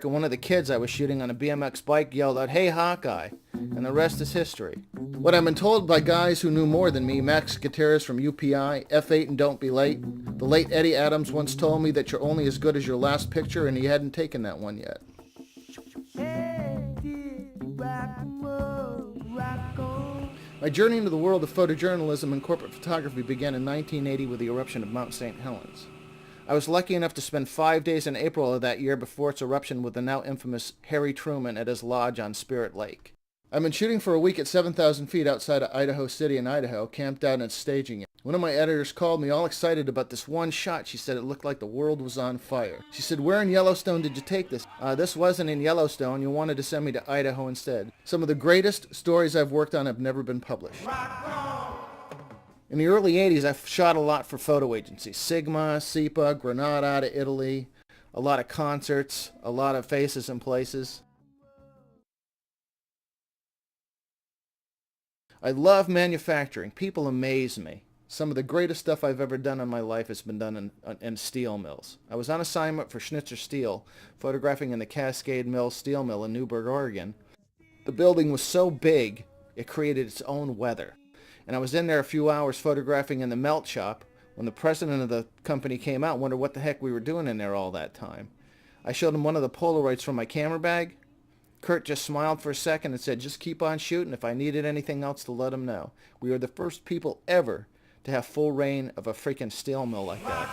one of the kids I was shooting on a BMX bike yelled out, "Hey Hawkeye," and the rest is history. What I've been told by guys who knew more than me, Max Gutierrez from UPI, F8 and Don't Be Late. The late Eddie Adams once told me that you're only as good as your last picture, and he hadn't taken that one yet. My journey into the world of photojournalism and corporate photography began in 1980 with the eruption of Mount St. Helens. I was lucky enough to spend 5 days in April of that year before its eruption with the now infamous Harry Truman at his lodge on Spirit Lake. I've been shooting for a week at 7,000 feet outside of Idaho City in Idaho, camped out and staging it. One of my editors called me all excited about this one shot. She said it looked like the world was on fire. She said, "Where in Yellowstone did you take this?" This wasn't in Yellowstone. You wanted to send me to Idaho instead. Some of the greatest stories I've worked on have never been published. In the early 80s, I shot a lot for photo agencies. Sigma, SIPA, Granada out of Italy, a lot of concerts, a lot of faces and places. I love manufacturing. People amaze me. Some of the greatest stuff I've ever done in my life has been done in steel mills. I was on assignment for Schnitzer Steel, photographing in the Cascade Mill steel mill in Newburgh, Oregon. The building was so big, it created its own weather. And I was in there a few hours photographing in the melt shop when the president of the company came out and wondered what the heck we were doing in there all that time. I showed him one of the Polaroids from my camera bag. Kurt just smiled for a second and said, "Just keep on shooting. If I needed anything else to let him know." We were the first people ever to have full reign of a freaking steel mill like that.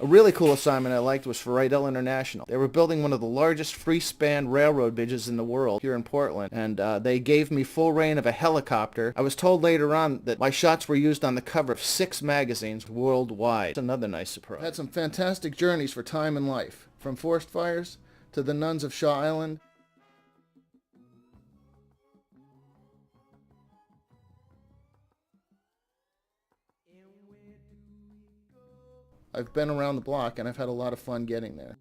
A really cool assignment I liked was for Rydell International. They were building one of the largest free-span railroad bridges in the world here in Portland, and they gave me full reign of a helicopter. I was told later on that my shots were used on the cover of 6 magazines worldwide. Another nice surprise. I had some fantastic journeys for time and life, from forest fires to the nuns of Shaw Island. I've been around the block, and I've had a lot of fun getting there.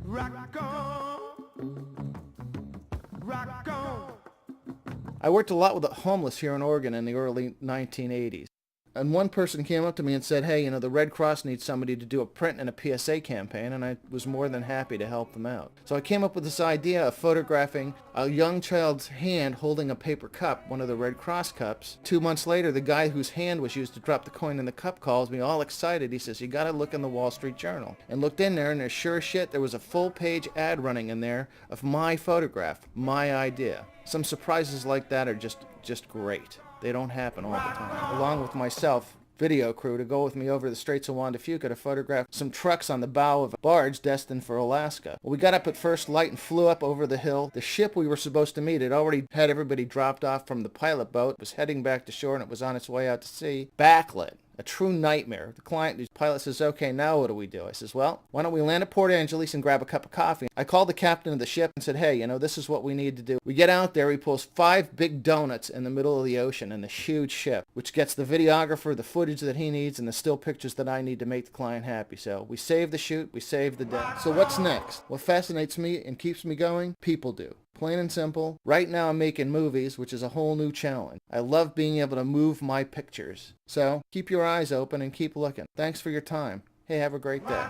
Rock on. Rock on. I worked a lot with the homeless here in Oregon in the early 1980s. And one person came up to me and said, "Hey, the Red Cross needs somebody to do a print and a PSA campaign," and I was more than happy to help them out. So I came up with this idea of photographing a young child's hand holding a paper cup, one of the Red Cross cups. 2 months later, the guy whose hand was used to drop the coin in the cup calls me all excited. He says, "You gotta look in the Wall Street Journal." And looked in there, and there's sure as shit, there was a full-page ad running in there of my photograph, my idea. Some surprises like that are just great. They don't happen all the time. Along with myself, video crew to go with me over the Straits of Juan de Fuca to photograph some trucks on the bow of a barge destined for Alaska. Well, we got up at first light and flew up over the hill. The ship we were supposed to meet had already had everybody dropped off from the pilot boat, was heading back to shore, and it was on its way out to sea. Backlit. A true nightmare. The pilot says, "Okay, now what do we do?" I says, "Well, why don't we land at Port Angeles and grab a cup of coffee?" I called the captain of the ship and said, "Hey, this is what we need to do." We get out there, he pulls 5 big donuts in the middle of the ocean in the huge ship, which gets the videographer the footage that he needs and the still pictures that I need to make the client happy. So we save the shoot, we save the day. So what's next? What fascinates me and keeps me going? People do. Plain and simple. Right now I'm making movies, which is a whole new challenge. I love being able to move my pictures. So keep your eyes open and keep looking. Thanks for your time. Hey, have a great day.